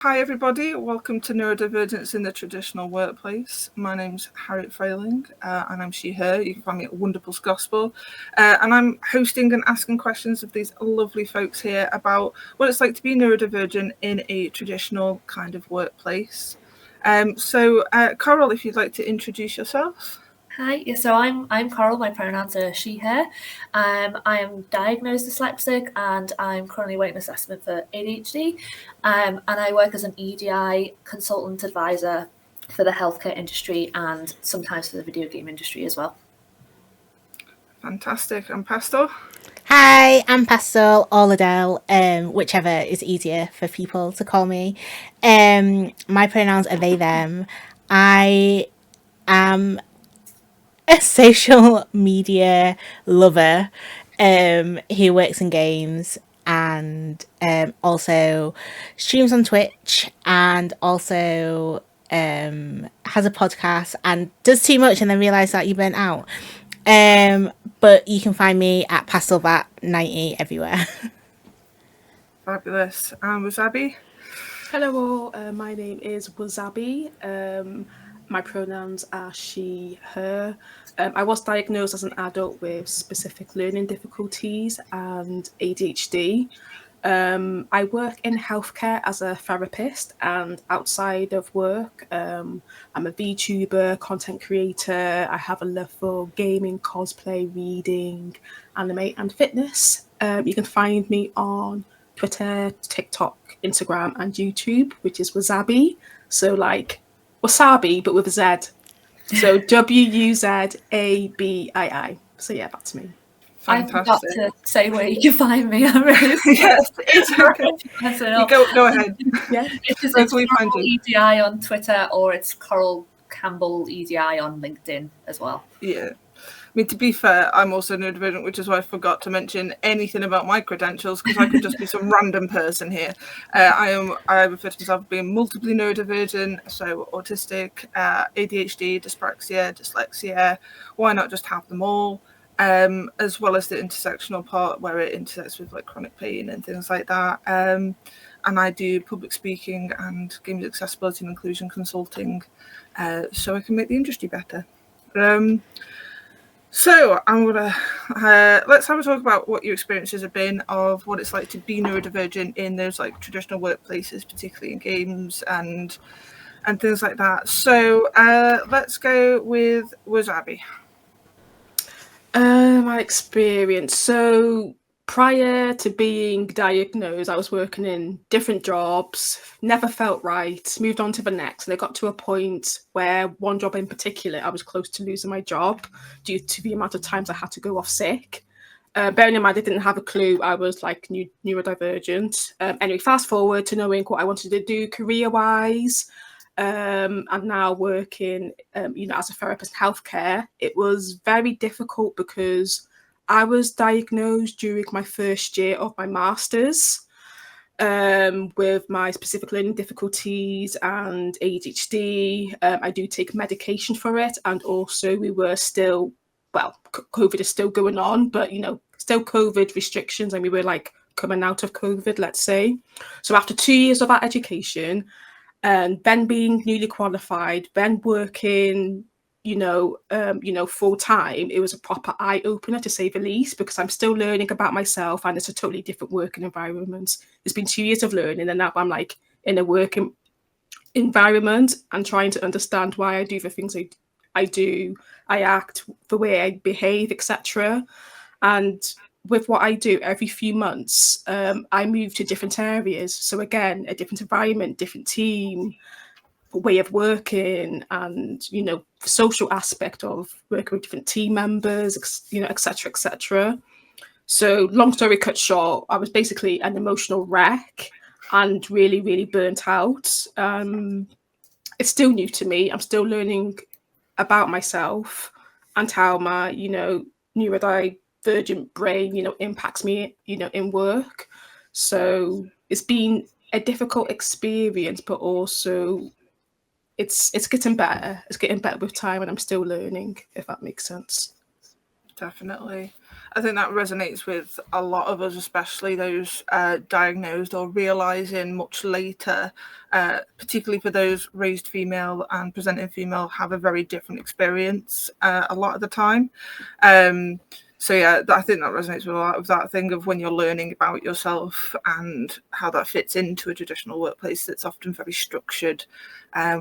Hi everybody, welcome to Neurodivergence in the Traditional Workplace. My name's Harriet Frayling and I'm she, her. You can find me at Wonderful Gospel. And I'm hosting and asking questions of these lovely folks here about what it's like to be neurodivergent in a traditional kind of workplace. So Coral, if you'd like to introduce yourself. Hi, so I'm Coral. My pronouns are she, her. I am diagnosed dyslexic and I'm currently waiting assessment for ADHD. And I work as an EDI consultant advisor for the healthcare industry and sometimes for the video game industry as well. Fantastic. And Pastor? Hi, I'm Pastel or Adele, whichever is easier for people to call me. My pronouns are they, them. I am a social media lover who works in games and also streams on Twitch and also has a podcast and does too much and then realise that you burnt out. But you can find me at PastelBat90 everywhere. Fabulous. And Wasabi? Hello all, my name is Wasabi. My pronouns are she, her. I was diagnosed as an adult with specific learning difficulties and ADHD. I work in healthcare as a therapist, and outside of work, I'm a VTuber, content creator. I have a love for gaming, cosplay, reading, anime, and fitness. You can find me on Twitter, TikTok, Instagram, and YouTube, which is Wasabi. So like wasabi, but with a Z. So WUZABII. So yeah, that's me. Fantastic. I forgot to say where you can find me. I'm really yes, it's okay. You go ahead. Yeah, it's Coral EDI on Twitter or it's Coral Campbell EDI on LinkedIn as well. Yeah. I mean, to be fair, I'm also neurodivergent, which is why I forgot to mention anything about my credentials because I could just be some random person here. I refer to myself as being multiply neurodivergent, so autistic, ADHD, dyspraxia, dyslexia. Why not just have them all? As well as the intersectional part where it intersects with like chronic pain and things like that. And I do public speaking and games accessibility and inclusion consulting, so I can make the industry better. So I'm gonna let's have a talk about what your experiences have been of what it's like to be neurodivergent in those like traditional workplaces, particularly in games and things like that. So let's go with Wasabi. My experience. So prior to being diagnosed, I was working in different jobs, never felt right, moved on to the next. And I got to a point where one job in particular, I was close to losing my job due to the amount of times I had to go off sick. Bearing in mind, I didn't have a clue I was like neurodivergent. Anyway, fast forward to knowing what I wanted to do career-wise. And now working, as a therapist in healthcare, it was very difficult because I was diagnosed during my first year of my master's with my specific learning difficulties and ADHD. I do take medication for it, and also we were still, COVID is still going on, but still COVID restrictions, and we were like coming out of COVID, let's say. So after 2 years of that education, and then being newly qualified, then working, full time, it was a proper eye opener to say the least, because I'm still learning about myself and it's a totally different working environment. It's been 2 years of learning, and now I'm like in a working environment and trying to understand why I do the things I do, I act, the way I behave, etc. And with what I do every few months, I move to different areas. So again, a different environment, different team, way of working, and social aspect of working with different team members, etc., etc. So long story cut short, I was basically an emotional wreck and really, really burnt out. It's still new to me. I'm still learning about myself and how my neurodivergent brain impacts me in work. So it's been a difficult experience, but also it's getting better. It's getting better with time, and I'm still learning, if that makes sense. Definitely. I think that resonates with a lot of us, especially those diagnosed or realising much later, particularly for those raised female and presenting female, have a very different experience a lot of the time. So yeah, I think that resonates with a lot of that thing of when you're learning about yourself and how that fits into a traditional workplace that's often very structured,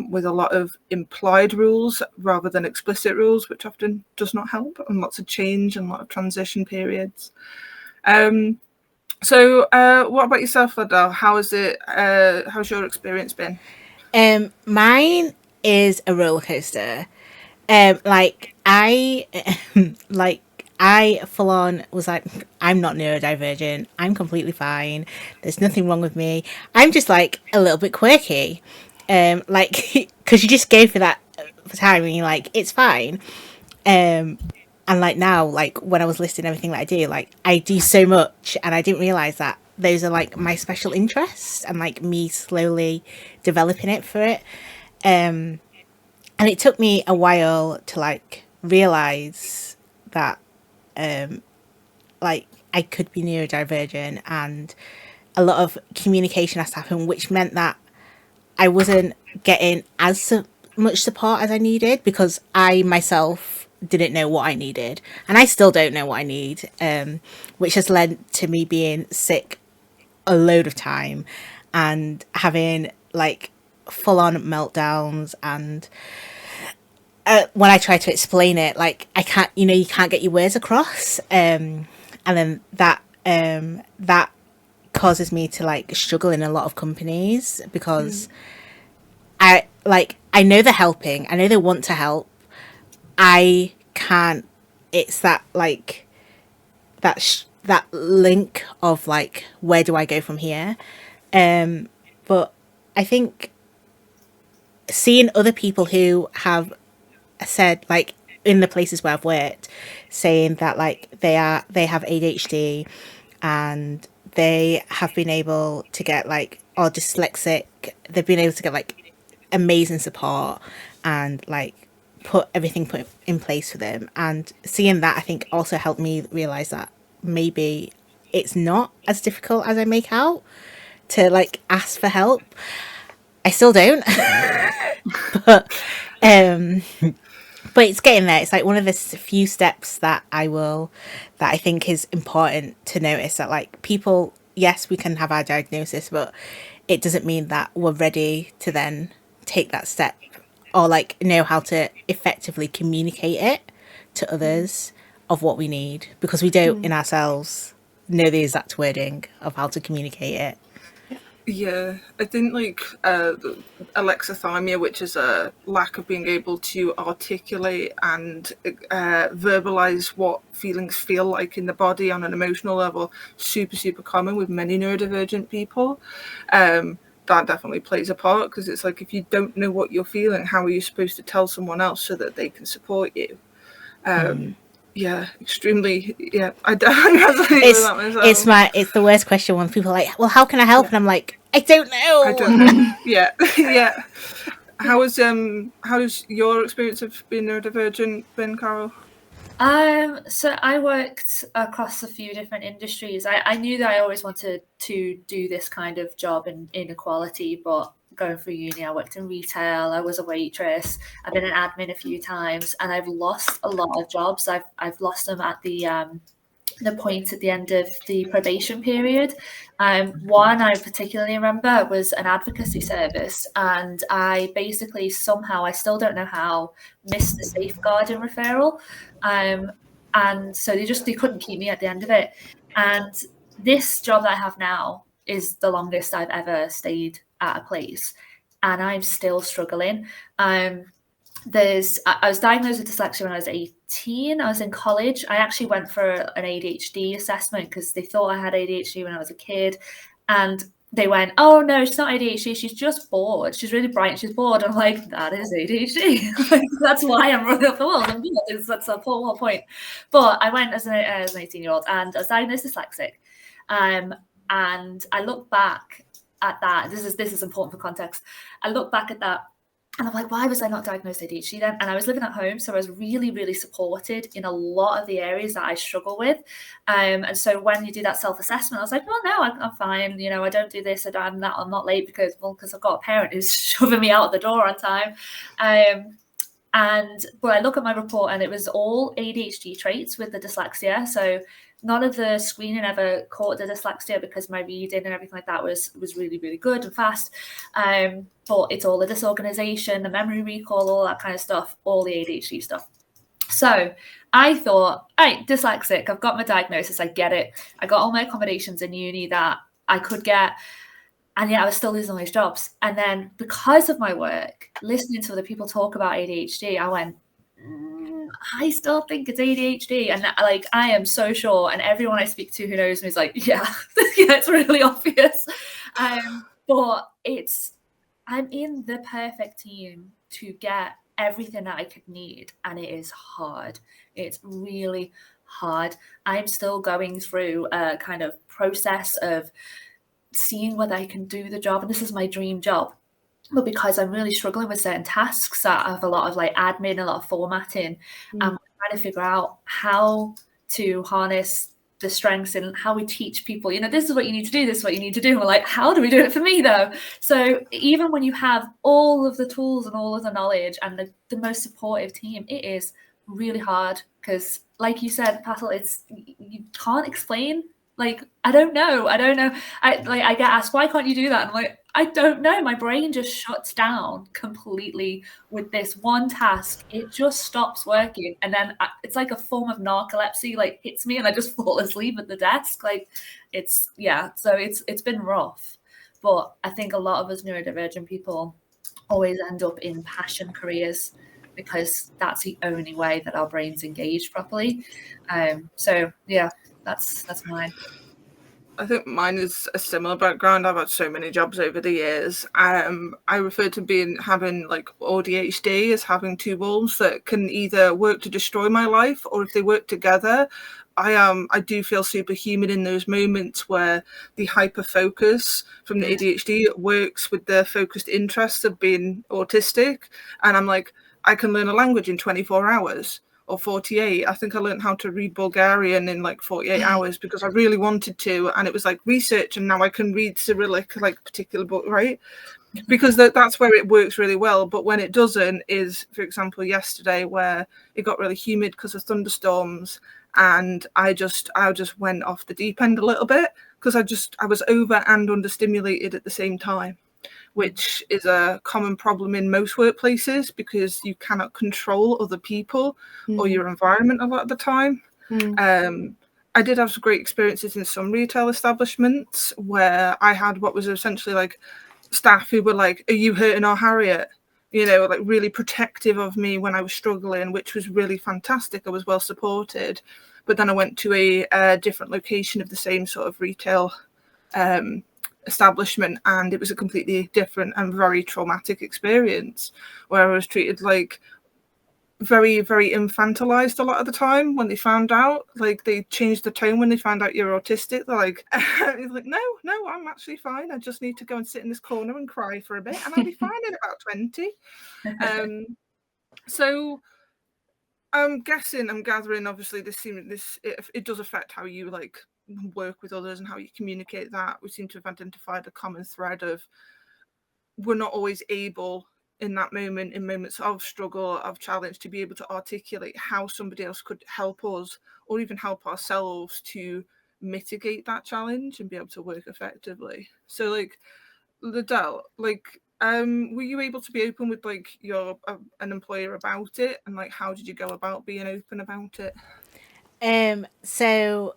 with a lot of implied rules rather than explicit rules, which often does not help, and lots of change and a lot of transition periods. So what about yourself, Adele? How's your experience been? Mine is a roller coaster. Like I full on was like, I'm not neurodivergent. I'm completely fine. There's nothing wrong with me. I'm just like a little bit quirky. Like, because you just go for that for time and you're like, it's fine. And like now, like when I was listing everything that I do, like I do so much and I didn't realize that those are like my special interests and like me slowly developing it for it. And it took me a while to like realize that like I could be neurodivergent, and a lot of communication has to happen, which meant that I wasn't getting as much support as I needed because I myself didn't know what I needed, and I still don't know what I need, which has led to me being sick a load of time and having like full on meltdowns. And when I try to explain it, like I can't, you can't get your words across, and then that causes me to like struggle in a lot of companies because I know they're helping, I know they want to help, I can't. It's that like that link of like, where do I go from here? But I think seeing other people who have said, like in the places where I've worked, saying that like they have ADHD and they have been able to get like, or dyslexic, they've been able to get like amazing support and like put in place for them. And seeing that, I think also helped me realize that maybe it's not as difficult as I make out to like ask for help. I still don't. but but it's getting there. It's like one of the few steps that I think is important to notice, that like people, yes, we can have our diagnosis, but it doesn't mean that we're ready to then take that step or like know how to effectively communicate it to others of what we need, because we don't in ourselves know the exact wording of how to communicate it. Yeah, I think like alexithymia, which is a lack of being able to articulate and verbalize what feelings feel like in the body on an emotional level, super common with many neurodivergent people. That definitely plays a part, because it's like, if you don't know what you're feeling, how are you supposed to tell someone else so that they can support you? Yeah, extremely. Yeah, I definitely resonate with that myself. It's the worst question when people are like, well, how can I help? And I'm like, I don't know. I don't know. Yeah, yeah. How's your experience of being neurodivergent been, Carol? So I worked across a few different industries. I knew that I always wanted to do this kind of job in inequality, but going through uni, I worked in retail, I was a waitress, I've been an admin a few times, and I've lost a lot of jobs. I've lost them at the point at the end of the probation period. One I particularly remember was an advocacy service, and I basically somehow, I still don't know how, missed the safeguarding referral. And so they couldn't keep me at the end of it. And this job that I have now is the longest I've ever stayed at a place, and I'm still struggling. I was diagnosed with dyslexia when I was 18. I was in college. I actually went for an ADHD assessment because they thought I had ADHD when I was a kid. And they went, oh, no, she's not ADHD. She's just bored. She's really bright. She's bored. I'm like, that is ADHD. Like, that's why I'm running up the walls. That's the whole point. But I went as an 18-year-old, and I was diagnosed dyslexic. And I look back at that. This is important for context. I look back at that, And I'm like, why was I not diagnosed ADHD then? And I was living at home, so I was really, really supported in a lot of the areas that I struggle with. And so when you do that self-assessment, I was like, well, no, I'm fine. You know, I don't do this, I'm not late because I've got a parent who's shoving me out the door on time. But I look at my report and it was all ADHD traits with the dyslexia. So none of the screening ever caught the dyslexia because my reading and everything like that was really, really good and fast. But it's all the disorganization, the memory recall, all that kind of stuff, all the ADHD stuff. So I thought, right, dyslexic, I've got my diagnosis, I get it. I got all my accommodations in uni that I could get. And yet I was still losing all these jobs. And then because of my work, listening to other people talk about ADHD, I went, I still think it's ADHD. And like, I am so sure. And everyone I speak to who knows me is like, yeah, yeah, it's really obvious. But I'm in the perfect team to get everything that I could need. And it is hard. It's really hard. I'm still going through a kind of process of seeing whether I can do the job. And this is my dream job. But because I'm really struggling with certain tasks that have a lot of like admin, a lot of formatting, and I'm trying to figure out how to harness the strengths and how we teach people, you know, this is what you need to do, this is what you need to do. And we're like, how do we do it for me though? So even when you have all of the tools and all of the knowledge and the most supportive team, it is really hard because like you said, Patel, you can't explain. Like, I don't know. I get asked, why can't you do that? And I'm like, I don't know. My brain just shuts down completely with this one task. It just stops working. And then it's like a form of narcolepsy, like hits me and I just fall asleep at the desk. Like so it's been rough. But I think a lot of us neurodivergent people always end up in passion careers because that's the only way that our brains engage properly. So yeah, that's mine. I think mine is a similar background. I've had so many jobs over the years. I refer to having like ADHD as having two wolves that can either work to destroy my life, or if they work together, I do feel superhuman in those moments where the hyper focus from the ADHD works with the focused interests of being autistic, and I'm like, I can learn a language in 24 hours. Or 48. I think I learned how to read Bulgarian in like 48 hours because I really wanted to, and it was like research, and now I can read Cyrillic, like a particular book, right? Because that's where it works really well. But when it doesn't is, for example, yesterday where it got really humid because of thunderstorms, and I just went off the deep end a little bit because I was over and understimulated at the same time, which is a common problem in most workplaces because you cannot control other people or your environment a lot of the time. I did have some great experiences in some retail establishments where I had what was essentially like staff who were like, are you hurting our Harriet? You know, like really protective of me when I was struggling, which was really fantastic. I was well supported. But then I went to a different location of the same sort of retail establishment, and it was a completely different and very traumatic experience where I was treated like very, very infantilized a lot of the time. When they found out, like they changed the tone when they found out you're autistic. They're like, it's like, no, I'm actually fine. I just need to go and sit in this corner and cry for a bit and I'll be fine in about 20. So I'm gathering obviously it does affect how you like work with others and how you communicate that. We seem to have identified a common thread of we're not always able in that moment, in moments of struggle, of challenge, to be able to articulate how somebody else could help us or even help ourselves to mitigate that challenge and be able to work effectively. So like Liddell, like were you able to be open with like your an employer about it, and like how did you go about being open about it? So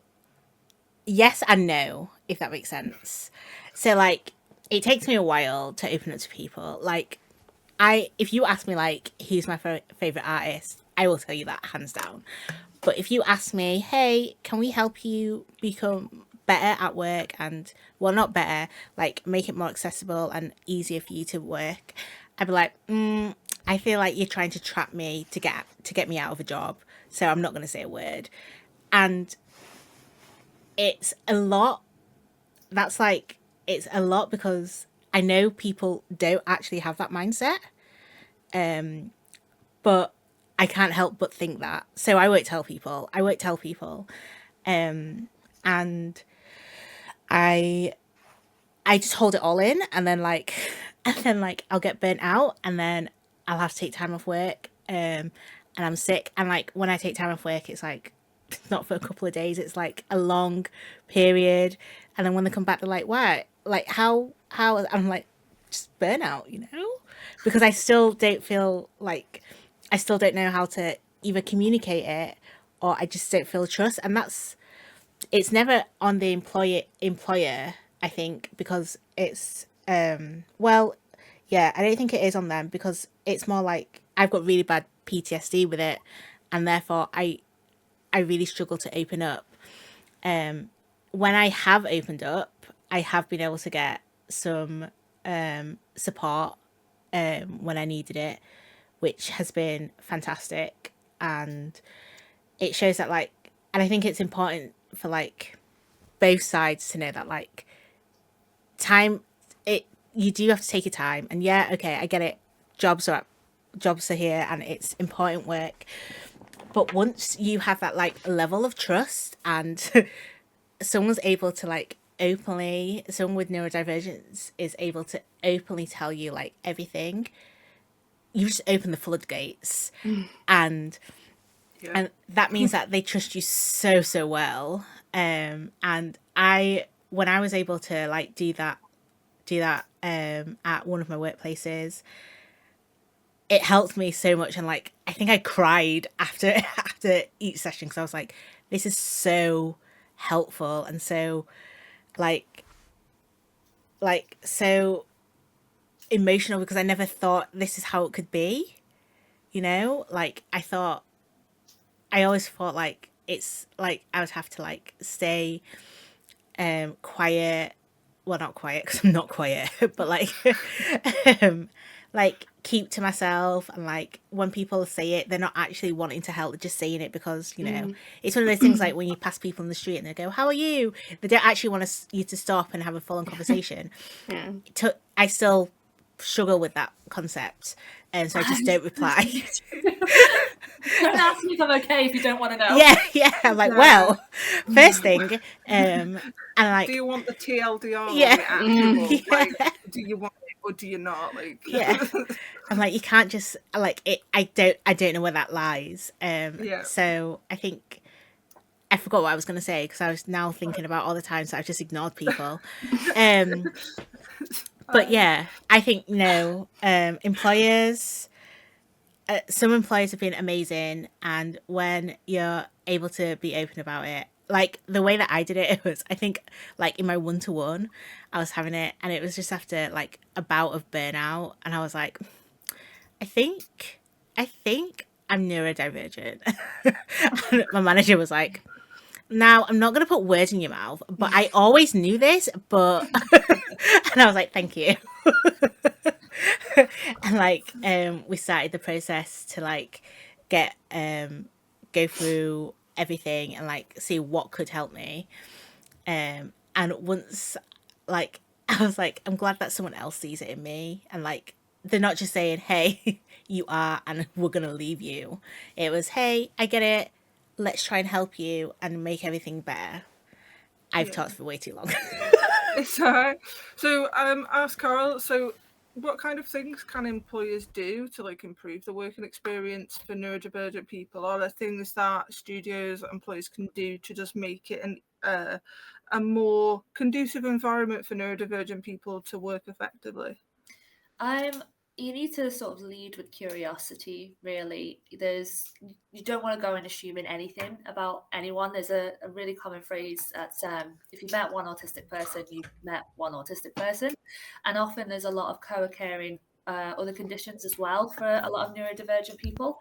yes and no, if that makes sense. So like it takes me a while to open up to people. Like if you ask me like who's my favorite artist, I will tell you that hands down. But if you ask me, hey, can we help you become better at work, and well, not better, like make it more accessible and easier for you to work, I'd be like, I feel like you're trying to trap me to get me out of a job, so I'm not going to say a word. And it's a lot. It's a lot because I know people don't actually have that mindset. But I can't help but think that. So I won't tell people. And I just hold it all in, and then I'll get burnt out, and then I'll have to take time off work. And I'm sick, and like when I take time off work, it's like not for a couple of days, it's like a long period. And then when they come back, they're like, "Why? Like how?" I'm like, just burnout, because I still don't feel like I still don't know how to either communicate it, or I just don't feel trust. And it's never on the employer, I think, because it's well, yeah, I don't think it is on them, because it's more like I've got really bad PTSD with it, and therefore I really struggle to open up. When I have opened up, I have been able to get some support when I needed it, which has been fantastic. And it shows that, like, and I think it's important for like both sides to know that, like, time, you do have to take your time. And yeah, okay, I get it, jobs are here and it's important work, but once you have that like level of trust, and someone's able to like openly, someone with neurodivergence is able to openly tell you like everything, you just open the floodgates. And that means that they trust you so well. And when I was able to like do that at one of my workplaces, it helped me so much. And like, I think I cried after each session, because I was like, this is so helpful, and so like so emotional, because I never thought this is how it could be, like I always thought like it's like I would have to like stay quiet, well, not quiet because I'm not quiet, but like like keep to myself. And like when people say it, they're not actually wanting to help, they're just saying it because it's one of those things, like when you pass people in the street and they go, how are you, they don't actually want you to stop and have a full-on conversation. I still struggle with that concept, and so I just don't reply. Don't ask me if I'm okay if you don't want to know. Yeah. I'm like, well, first thing, and like, do you want the TLDR? Yeah. Like, do you want it or do you not? Like, yeah. I'm like, you can't just like it. I don't know where that lies. So I think I forgot what I was going to say, because I was now thinking about all the times that I've just ignored people. But yeah, I think employers. Some employers have been amazing, and when you're able to be open about it, like the way that I did it, it was, I think, like in my 1-to-1, I was having it, and it was just after like a bout of burnout, and I was like, I think I'm neurodivergent. And my manager was like, now I'm not going to put words in your mouth, but I always knew this, but and I was like, thank you. And like we started the process to like get go through everything and like see what could help me. And once, like, I was like, I'm glad that someone else sees it in me, and like they're not just saying, hey, you are and we're gonna leave you. It was, hey, I get it, let's try and help you and make everything better. I've talked for way too long. It's alright. So ask Carol, so what kind of things can employers do to like improve the working experience for neurodivergent people? Are there things that studios, employers can do to just make it a more conducive environment for neurodivergent people to work effectively? You need to sort of lead with curiosity, really. You don't want to go and assuming anything about anyone. There's a really common phrase that's if you met one autistic person, you've met one autistic person. And often there's a lot of co-occurring other conditions as well for a lot of neurodivergent people.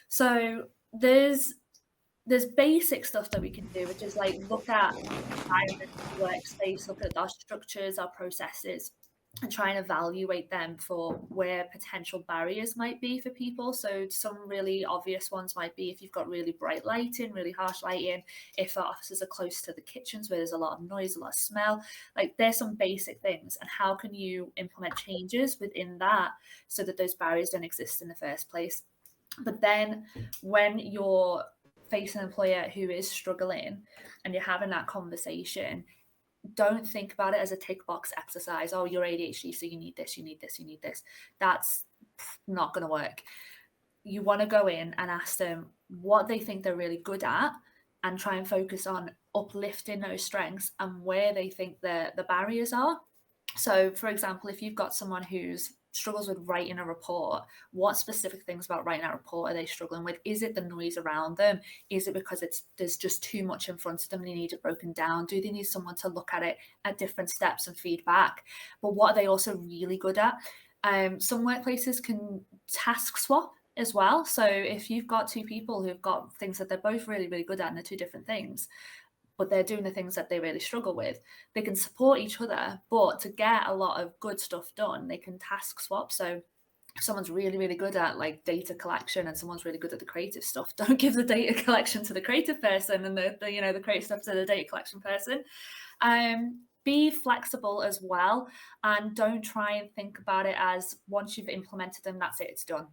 So there's basic stuff that we can do, which is like look at environment, workspace, look at our structures, our processes. and try and evaluate them for where potential barriers might be for people. So some really obvious ones might be if you've got really bright lighting, really harsh lighting, if our offices are close to the kitchens where there's a lot of noise, a lot of smell. Like, there's some basic things, and how can you implement changes within that so that those barriers don't exist in the first place? But then when you're facing an employer who is struggling and you're having that conversation, don't think about it as a tick box exercise. Oh, you're ADHD, so you need this, you need this, you need this. That's not going to work. You want to go in and ask them what they think they're really good at and try and focus on uplifting those strengths and where they think the barriers are. So, for example, if you've got someone who's struggles with writing a report, what specific things about writing that report are they struggling with? Is it the noise around them? Is it because there's just too much in front of them, they need it broken down? Do they need someone to look at it at different steps and feedback? But what are they also really good at? Some workplaces can task swap as well. So if you've got two people who've got things that they're both really, really good at and they're two different things, but they're doing the things that they really struggle with, they can support each other. But to get a lot of good stuff done, they can task swap. So if someone's really, really good at like data collection and someone's really good at the creative stuff, don't give the data collection to the creative person and the creative stuff to the data collection person. Be flexible as well, and don't try and think about it as once you've implemented them, that's it, it's done.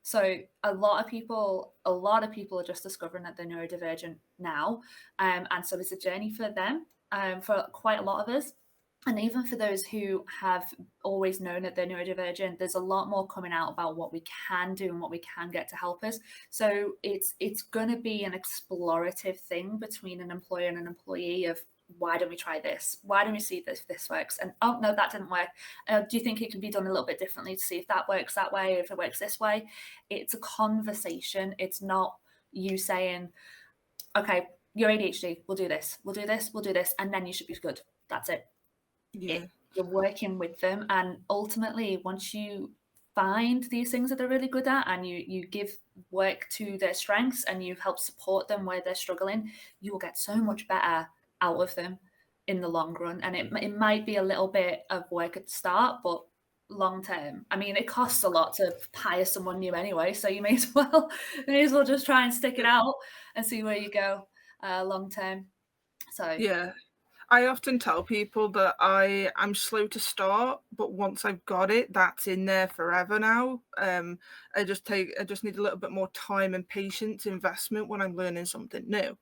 So a lot of people are just discovering that they're neurodivergent now, and so it's a journey for them, for quite a lot of us. And even for those who have always known that they're neurodivergent, there's a lot more coming out about what we can do and what we can get to help us. So it's going to be an explorative thing between an employer and an employee of, why don't we try this? Why don't we see if this works? And oh no, that didn't work. Do you think it can be done a little bit differently to see if that works that way, if it works this way? It's a conversation. It's not you saying, okay, you're ADHD, we'll do this, we'll do this, we'll do this, and then you should be good. That's it. Yeah. You're working with them, and ultimately, once you find these things that they're really good at and you give work to their strengths and you help support them where they're struggling, you will get so much better out of them in the long run. And it might be a little bit of work at the start, but long term, I mean, it costs a lot to hire someone new anyway, so you may as well just try and stick it out and see where you go long term. So yeah, I often tell people that I'm slow to start, but once I've got it, that's in there forever now. I just need a little bit more time and patience investment when I'm learning something new,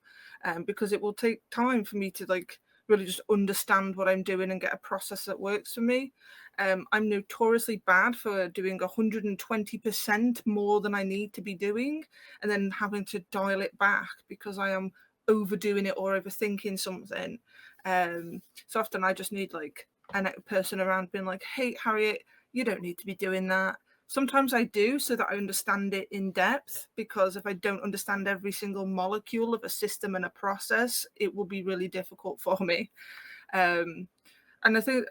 because it will take time for me to like really just understand what I'm doing and get a process that works for me. I'm notoriously bad for doing 120% more than I need to be doing and then having to dial it back because I am overdoing it or overthinking something. So often I just need like a person around being like, hey, Harriet, you don't need to be doing that. Sometimes I do so that I understand it in depth, because if I don't understand every single molecule of a system and a process, it will be really difficult for me. And I think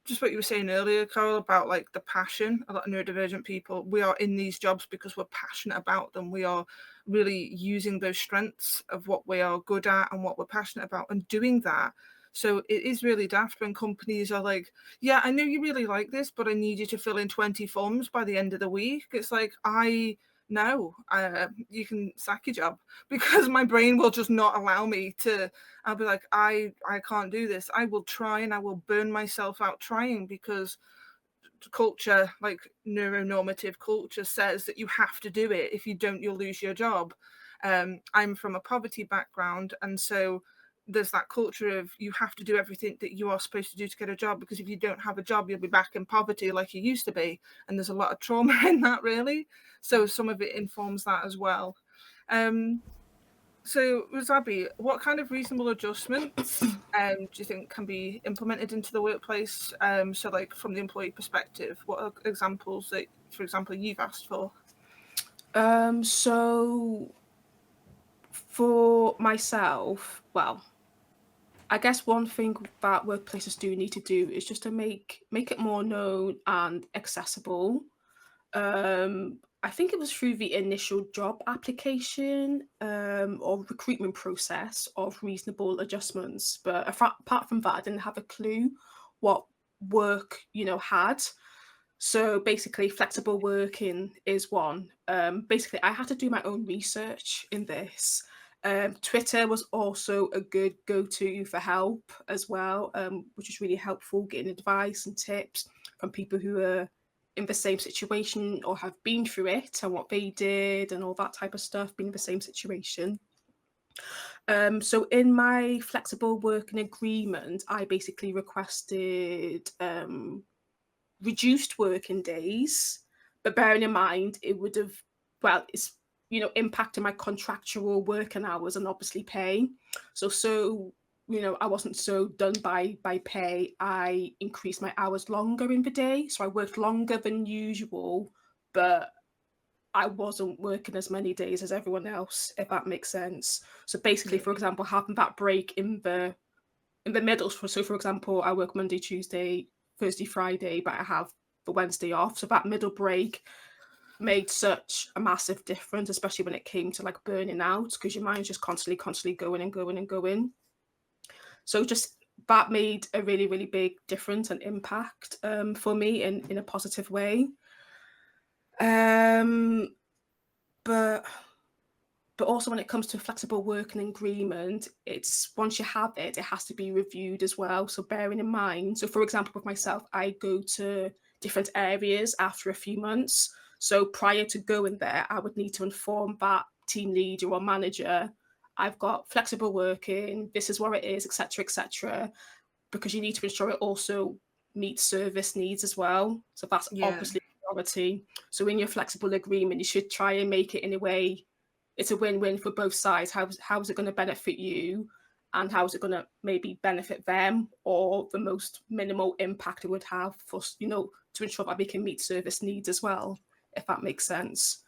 just what you were saying earlier, Carol, about like the passion. A lot of neurodivergent people, we are in these jobs because we're passionate about them. We are really using those strengths of what we are good at and what we're passionate about and doing that. So it is really daft when companies are like, yeah, I know you really like this, but I need you to fill in 20 forms by the end of the week. It's like, no, you can sack your job, because my brain will just not allow me to. I'll be like, I can't do this. I will try and I will burn myself out trying, because culture, like neuronormative culture, says that you have to do it. If you don't, you'll lose your job. I'm from a poverty background, and so there's that culture of you have to do everything that you are supposed to do to get a job, because if you don't have a job, you'll be back in poverty like you used to be. And there's a lot of trauma in that, really. So some of it informs that as well. So, Razabi, what kind of reasonable adjustments do you think can be implemented into the workplace? So, like from the employee perspective, what are examples that, for example, you've asked for? So for myself, well, I guess one thing that workplaces do need to do is just to make it more known and accessible. I think it was through the initial job application or recruitment process of reasonable adjustments. But apart from that, I didn't have a clue what work, had. So basically, flexible working is one. Basically, I had to do my own research in this. Twitter was also a good go-to for help as well, which is really helpful, getting advice and tips from people who are in the same situation or have been through it and what they did and all that type of stuff, being in the same situation. So in my flexible working agreement, I basically requested reduced working days, but bearing in mind it would have, well, it's impacting my contractual working hours and obviously pay. So I wasn't so done by pay. I increased my hours longer in the day, so I worked longer than usual, but I wasn't working as many days as everyone else, if that makes sense. So basically, for example, having that break in the middle. So for example, I work Monday, Tuesday, Thursday, Friday, but I have the Wednesday off. So that middle break made such a massive difference, especially when it came to like burning out, because your mind's just constantly going and going and going. So just that made a really, really big difference and impact for me in a positive way. But also when it comes to flexible working agreement, it's once you have it, it has to be reviewed as well. So bearing in mind, so for example, with myself, I go to different areas after a few months. So prior to going there, I would need to inform that team leader or manager, I've got flexible working, this is where it is, etc., because you need to ensure it also meets service needs as well. So that's obviously a priority. So in your flexible agreement, you should try and make it in a way it's a win-win for both sides. How is it going to benefit you, and how is it going to maybe benefit them, or the most minimal impact it would have for to ensure that they can meet service needs as well, if that makes sense.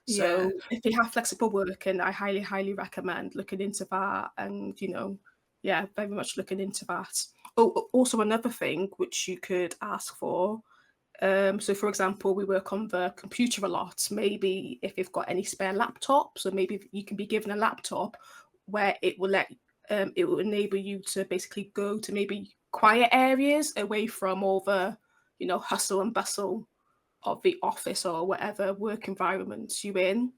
So if you have flexible working, I highly recommend looking into that, and very much looking into that. Oh, also another thing which you could ask for. So, for example, we work on the computer a lot. Maybe if you've got any spare laptops, or maybe you can be given a laptop where it will enable you to basically go to maybe quiet areas away from all the, hustle and bustle of the office or whatever work environment you're in,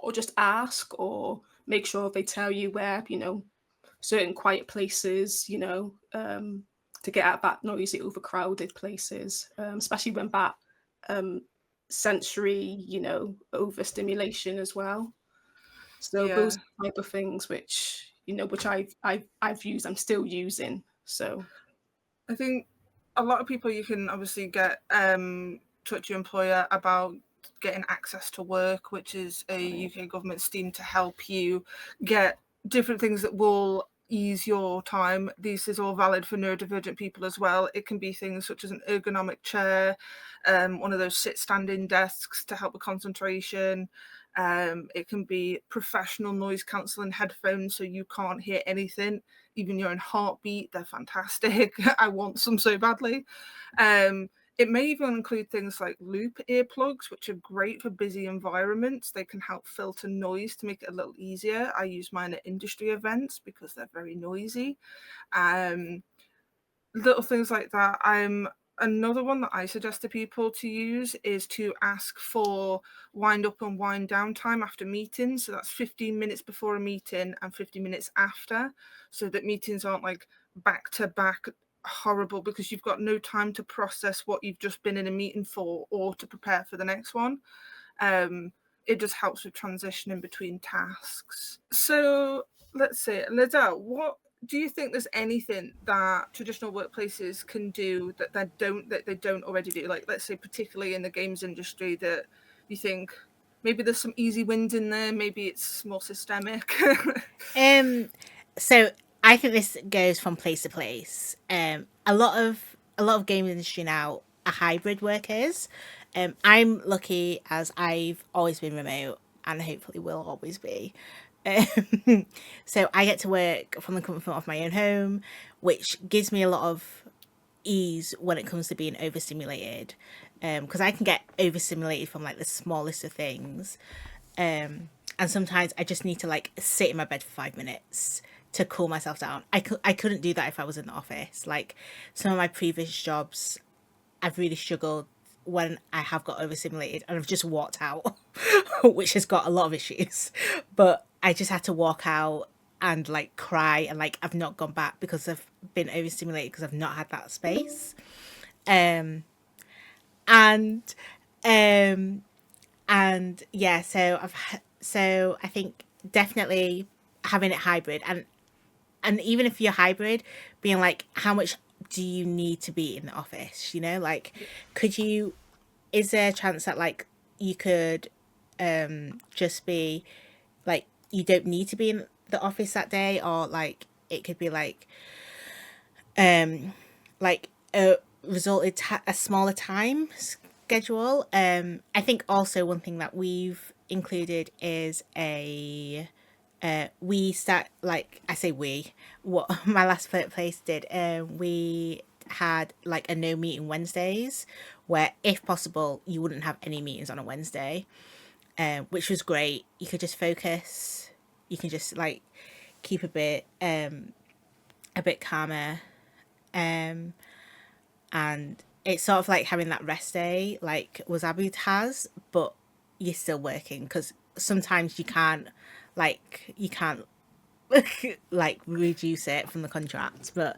or just ask or make sure they tell you where, certain quiet places, to get out of that noisy, overcrowded places, especially when that sensory, overstimulation as well. So those type of things which I've used, I'm still using. So I think a lot of people, you can obviously get talk to your employer about getting access to work, which is a UK government scheme to help you get different things that will ease your time. This is all valid for neurodivergent people as well. It can be things such as an ergonomic chair, one of those sit-standing desks to help with concentration. It can be professional noise cancelling headphones so you can't hear anything, even your own heartbeat. They're fantastic. I want some so badly. It may even include things like loop earplugs, which are great for busy environments. They can help filter noise to make it a little easier. I use mine at industry events because they're very noisy. Little things like that. Another one that I suggest to people to use is to ask for wind up and wind down time after meetings. So that's 15 minutes before a meeting and 50 minutes after, so that meetings aren't like back to back horrible because you've got no time to process what you've just been in a meeting for or to prepare for the next one. It just helps with transitioning between tasks. So let's see, Liddell, what do you think there's anything that traditional workplaces can do that they don't already do? Like, let's say, particularly in the games industry, that you think maybe there's some easy wins in there, maybe it's more systemic? So I think this goes from place to place. A lot of game industry now are hybrid workers. I'm lucky as I've always been remote and hopefully will always be. So I get to work from the comfort of my own home, which gives me a lot of ease when it comes to being overstimulated, because I can get overstimulated from like the smallest of things, and sometimes I just need to like sit in my bed for 5 minutes to cool myself down. I couldn't do that if I was in the office. Like some of my previous jobs, I've really struggled when I have got overstimulated and I've just walked out, which has got a lot of issues. But I just had to walk out and like cry and like I've not gone back because I've been overstimulated because I've not had that space. Um and um and yeah, so I think definitely having it hybrid, and even if you're hybrid, being like, how much do you need to be in the office, you know, like could you, is there a chance that like you could just be like, you don't need to be in the office that day, or like it could be um like a a smaller time schedule. I think also one thing that we've included is a we start, like I say we, what my last place did, we had like a no meeting Wednesdays, where if possible you wouldn't have any meetings on a Wednesday, which was great. You could just focus, you can just like keep a bit calmer, um and it's sort of like having that rest day like Wasabi has, but you're still working because sometimes you can't like reduce it from the contract, but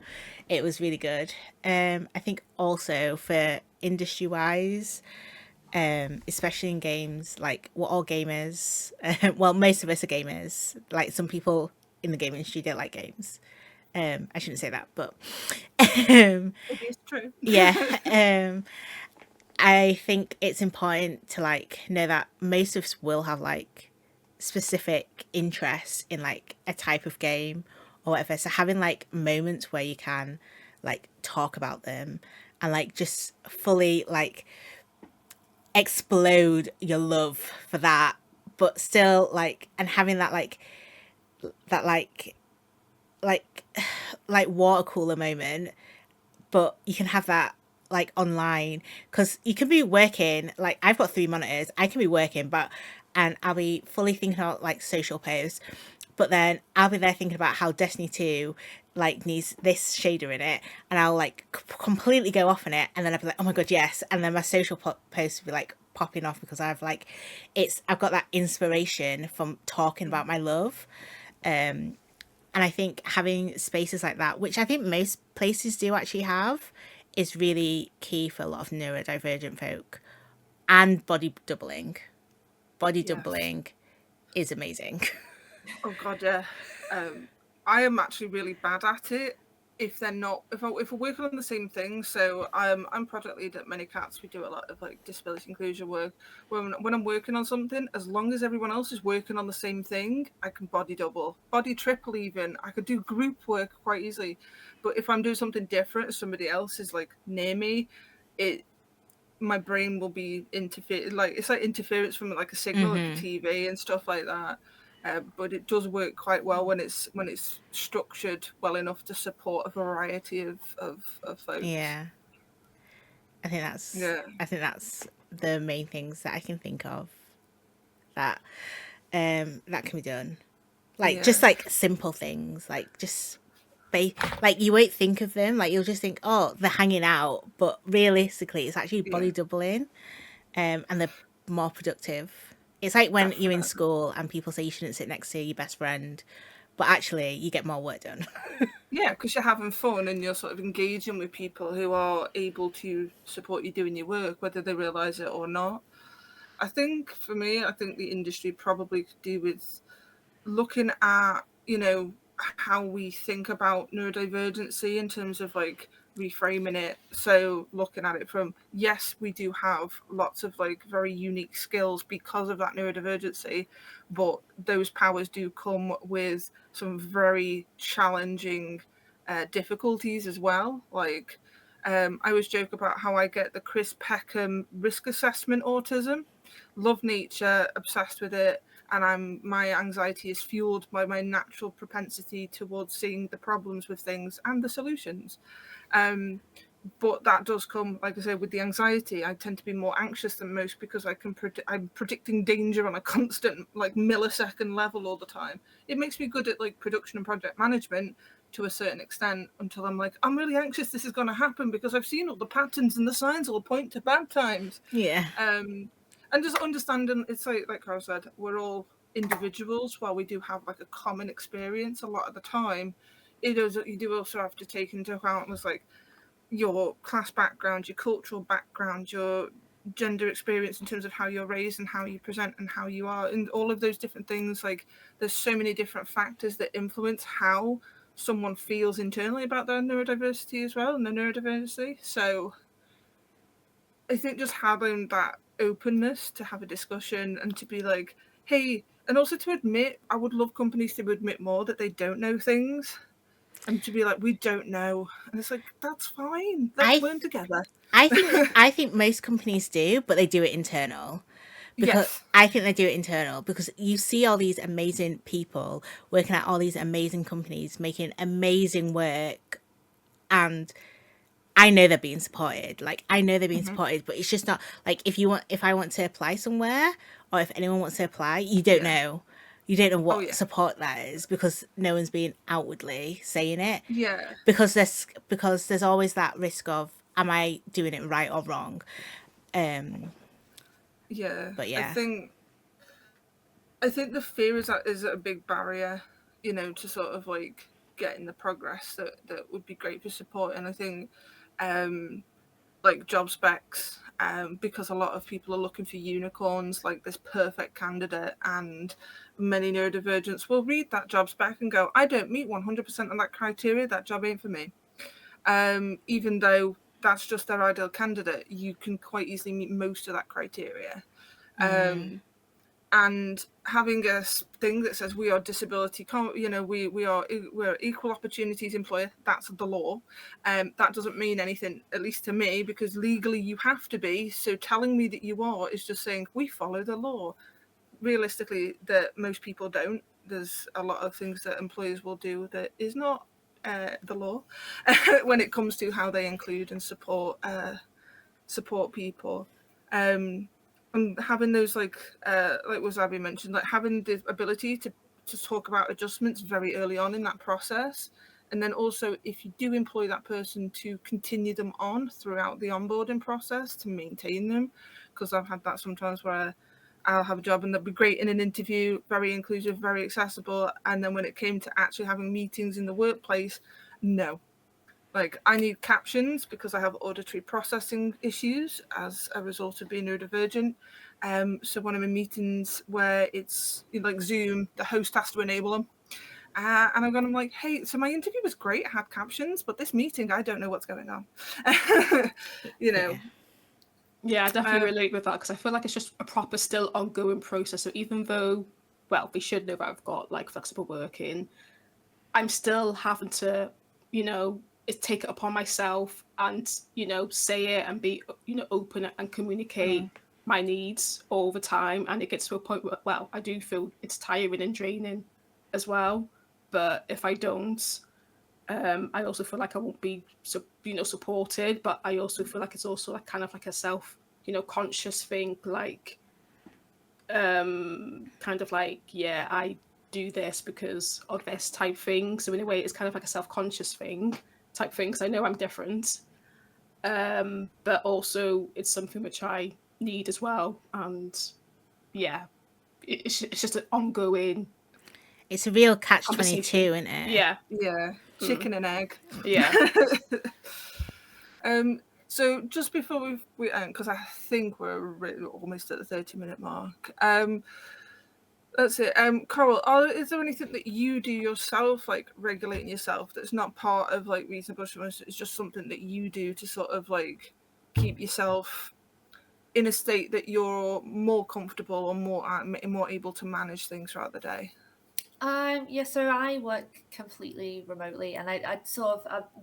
it was really good. I think also for industry wise, especially in games, like we're all gamers. Well, most of us are gamers. Like some people in the game industry don't like games. I shouldn't say that, but um, It is true. yeah. I think it's important to like know that most of us will have like specific interests in like a type of game or whatever. So having like moments where you can like talk about them and like just fully like explode your love for that, but still like, and having that that like like water cooler moment, but you can have that like online, because you can be working, like I've got 3 monitors, I can be working, but and I'll be fully thinking about like social posts, but then I'll be there thinking about how Destiny 2 like needs this shader in it, and I'll like completely go off on it, and then I'll be like, oh my god, yes, and then my social posts will be like popping off because I've got that inspiration from talking about my love. And I think having spaces like that, which I think most places do actually have, is really key for a lot of neurodivergent folk. And body doubling. Body Yes. doubling is amazing. Oh god, yeah. I am actually really bad at it. If they're not, if we're working on the same thing, so I'm project lead at Many Cats. We do a lot of like disability inclusion work. When I'm working on something, as long as everyone else is working on the same thing, I can body double, body triple even. I could do group work quite easily. But if I'm doing something different, somebody else is like near me, it my brain will be interfere, like it's like interference from like a signal, like a TV and stuff like that. But it does work quite well when it's structured well enough to support a variety of folks. Yeah. Yeah. I think that's the main things that I can think of that that can be done. Like just Yeah. like simple things, like just like you won't think of them, like you'll just think, oh, they're hanging out, but realistically it's actually Yeah. body doubling, and they're more productive. It's like when you're in Definitely. school and people say you shouldn't sit next to your best friend, but actually you get more work done. Yeah, because you're having fun and you're sort of engaging with people who are able to support you doing your work, whether they realise it or not. I think for me, I think the industry probably could do with looking at, how we think about neurodivergency in terms of like reframing it. So looking at it from, yes, we do have lots of like very unique skills because of that neurodivergency, but those powers do come with some very challenging difficulties as well. Like I always joke about how I get the Chris Peckham risk assessment autism. Love nature, obsessed with it, and my anxiety is fueled by my natural propensity towards seeing the problems with things and the solutions. but that does come, like I said, with the anxiety. I tend to be more anxious than most because I'm predicting danger on a constant, like, millisecond level all the time. It makes me good at, like, production and project management to a certain extent, until I'm like, I'm really anxious this is going to happen because I've seen all the patterns and the signs all point to bad times. Yeah. And just understanding, it's like Carl said, we're all individuals. While we do have, like, a common experience a lot of the time, you do also have to take into account, was like, your class background, your cultural background, your gender experience in terms of how you're raised and how you present and how you are, and all of those different things. Like, there's so many different factors that influence how someone feels internally about their neurodiversity as well, and their neurodiversity. So I think just having that openness to have a discussion and to be like, hey, and also to admit, I would love companies to admit more that they don't know things, and to be like, we don't know. And it's like, that's fine. Let's learn together. I think most companies do, but they do it internal. Because Yes. I think they do it internal because you see all these amazing people working at all these amazing companies making amazing work, and I know they're being supported. Like, I know they're being supported, but it's just not like, if I want to apply somewhere, or if anyone wants to apply, you don't know. You don't know what support that is because no one's being outwardly saying it. Yeah. Because there's always that risk of, am I doing it right or wrong? Yeah. But yeah. I think the fear is a big barrier, to sort of, like, getting the progress that would be great for support. And I think, like, job specs, because a lot of people are looking for unicorns, like this perfect candidate, and many neurodivergents will read that job spec and go, I don't meet 100% of that criteria, that job ain't for me. Even though that's just their ideal candidate, you can quite easily meet most of that criteria. And having a thing that says we are disability, we're equal opportunities employer, that's the law. That doesn't mean anything, at least to me, because legally you have to be. So telling me that you are is just saying we follow the law. Realistically, that most people don't. There's a lot of things that employers will do that is not the law when it comes to how they include and support people. And having those, like Wasabi mentioned, like having the ability to talk about adjustments very early on in that process. And then also, if you do employ that person, to continue them on throughout the onboarding process to maintain them. Because I've had that sometimes where I'll have a job and they'll be great in an interview, very inclusive, very accessible. And then when it came to actually having meetings in the workplace, no. Like, I need captions because I have auditory processing issues as a result of being neurodivergent. So when I'm in meetings where it's like Zoom, the host has to enable them. And I'm like, hey, so my interview was great, I had captions, but this meeting, I don't know what's going on. Yeah, I definitely relate with that, because I feel like it's just a proper still ongoing process. So even though, well, they should know that I've got, like, flexible working, I'm still having to, take it upon myself and, say it and be, open and communicate my needs all the time. And it gets to a point where, well, I do feel it's tiring and draining as well. But if I don't, I also feel like I won't be, supported. But I also feel like it's also like kind of like a self, conscious thing, like, kind of like, yeah, I do this because of this type thing. So in a way, it's kind of like a self-conscious type thing, because I know I'm different. But also it's something which I need as well. And yeah, it's just an ongoing. It's a real catch-22, conversation. isn't it? Yeah. Chicken and egg. Yeah. So just before we end, because I think we're almost at the 30-minute mark. That's it. Coral, is there anything that you do yourself, like regulating yourself, that's not part of like reasonable punishment? It's just something that you do to sort of like keep yourself in a state that you're more comfortable or more able to manage things throughout the day? Yeah, so I work completely remotely, and I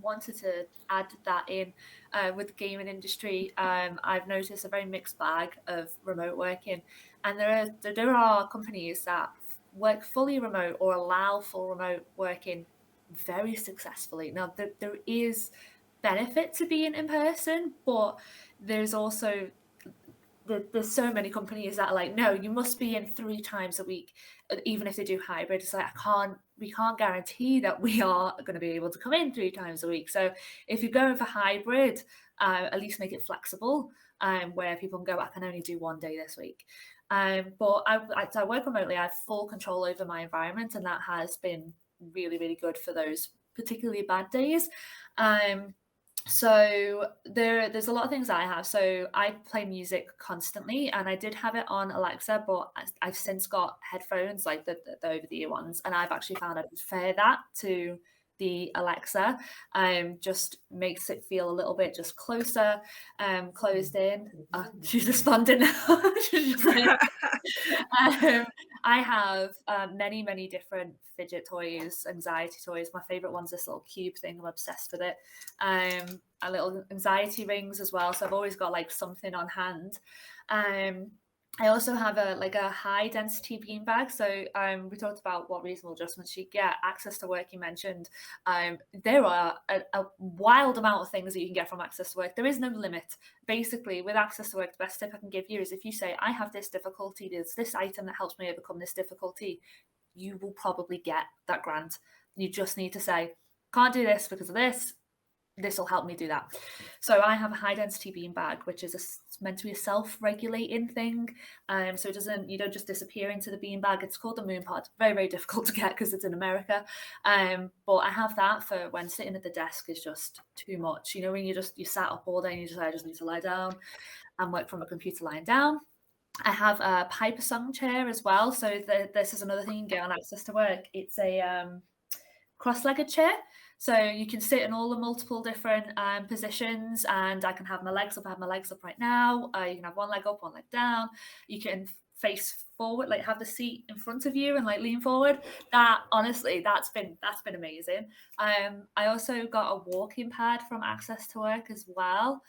wanted to add that in with the gaming industry. I've noticed a very mixed bag of remote working, and there are companies that work fully remote or allow full remote working very successfully. Now, there is benefit to being in person, but there's also there's so many companies that are like, no, you must be in 3 times a week, even if they do hybrid. It's like, we can't guarantee that we are going to be able to come in 3 times a week. So if you're going for hybrid, at least make it flexible, where people can go, I can only do 1 day this week. But I work remotely. I have full control over my environment, and that has been really, really good for those particularly bad days. So there's a lot of things that I have. So I play music constantly, and I did have it on Alexa, but I've since got headphones, like the over-the-ear ones, and I've actually found I prefer that to the Alexa. Just makes it feel a little bit just closer, closed in. She's responding now. She's just like, I have many different fidget toys, anxiety toys. My favorite one's this little cube thing. I'm obsessed with it. A little anxiety rings as well. So I've always got like something on hand. I also have a high density beanbag. So we talked about what reasonable adjustments you get. Access to work, you mentioned. There are a wild amount of things that you can get from Access to Work. There is no limit. Basically, with Access to Work, the best tip I can give you is if you say, I have this difficulty, there's this item that helps me overcome this difficulty, you will probably get that grant. You just need to say, can't do this because of this. This will help me do that. So I have a high density beanbag, which is meant to be a self-regulating thing. So you don't just disappear into the beanbag. It's called the Moon Pod. Very, very difficult to get because it's in America. But I have that for when sitting at the desk is just too much. You know, when you sat up all day and you just, I just need to lie down and work from a computer lying down. I have a Piper Song chair as well. So this is another thing you can get on Access to Work. It's a cross-legged chair. So you can sit in all the multiple different positions, and I can have my legs up. I have my legs up right now. You can have one leg up, one leg down. You can face forward, like have the seat in front of you and like lean forward. Honestly, that's been amazing. I also got a walking pad from Access to Work as well.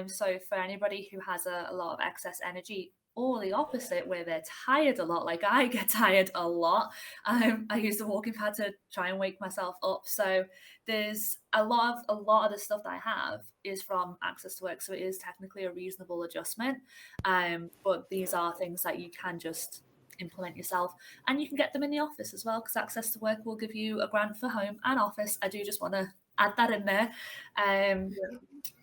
So for anybody who has a lot of excess energy, or the opposite, where they're tired a lot, like I get tired a lot, I use the walking pad to try and wake myself up. So there's a lot of the stuff that I have is from Access to Work, so it is technically a reasonable adjustment. But these are things that you can just implement yourself, and you can get them in the office as well, because Access to Work will give you a grant for home and office. I do just want to add that in there.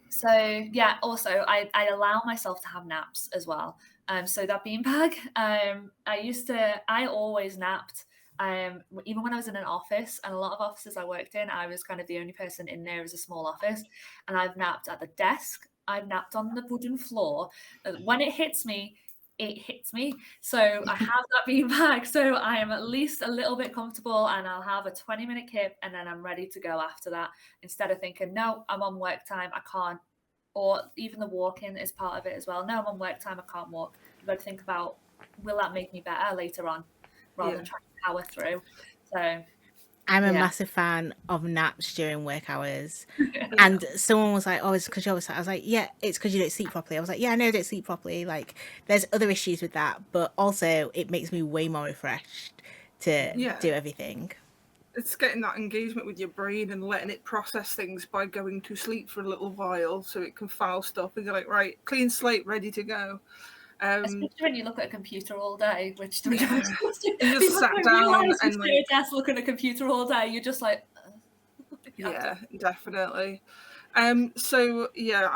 So yeah, also I allow myself to have naps as well. So that beanbag, I always napped. Even when I was in an office, and a lot of offices I worked in, I was kind of the only person in there as a small office, and I've napped at the desk. I've napped on the wooden floor. When it hits me, it hits me. So I have that beanbag, so I am at least a little bit comfortable, and I'll have a 20-minute kip, and then I'm ready to go after that, instead of thinking, no, I'm on work time, I can't. Or even the walking is part of it as well. No, I'm on work time, I can't walk. You've got to think about, will that make me better later on, rather than trying to power through. So I'm a massive fan of naps during work hours. And someone was like, oh, it's because you're always, I was like, yeah, it's because you don't sleep properly. I was like, yeah, I know I don't sleep properly. Like, there's other issues with that, but also it makes me way more refreshed to do everything. It's getting that engagement with your brain and letting it process things by going to sleep for a little while so it can file stuff, and you're like, right, clean slate, ready to go. Especially when you look at a computer all day, which you just sat down and like, at a desk looking at a computer all day, you're just like, yeah, definitely. So yeah,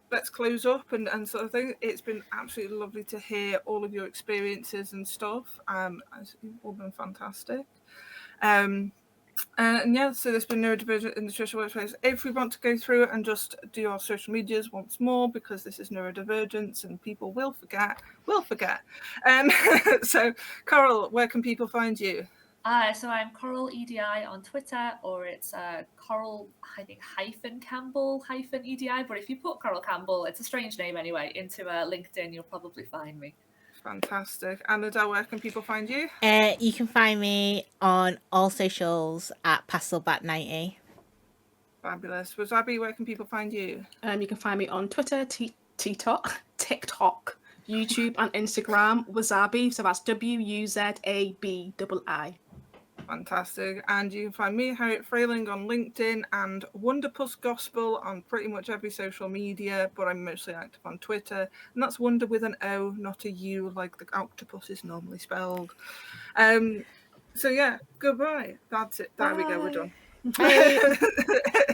let's close up and sort of thing. It's been absolutely lovely to hear all of your experiences and stuff. It's all been fantastic. And yeah, so there's been Neurodivergent in the social workplace. If we want to go through and just do our social medias once more, because this is Neurodivergence and people will forget. So Coral, where can people find you? So I'm Coral EDI on Twitter, or it's Coral, I think, Campbell EDI. But if you put Coral Campbell, it's a strange name anyway, into LinkedIn, you'll probably find me. Fantastic. And Adele, where can people find you? You can find me on all socials at Pastelbat90. Fabulous. Wasabi, where can people find you? You can find me on Twitter, TikTok, YouTube, and Instagram, Wasabi. So that's WUZABII. Fantastic. And you can find me, Harriet Frayling, on LinkedIn and Wonderpuss Gospel on pretty much every social media, but I'm mostly active on Twitter. And that's Wonder with an O, not a U, like the octopus is normally spelled. So yeah, goodbye. That's it. There we go. We're done. Bye.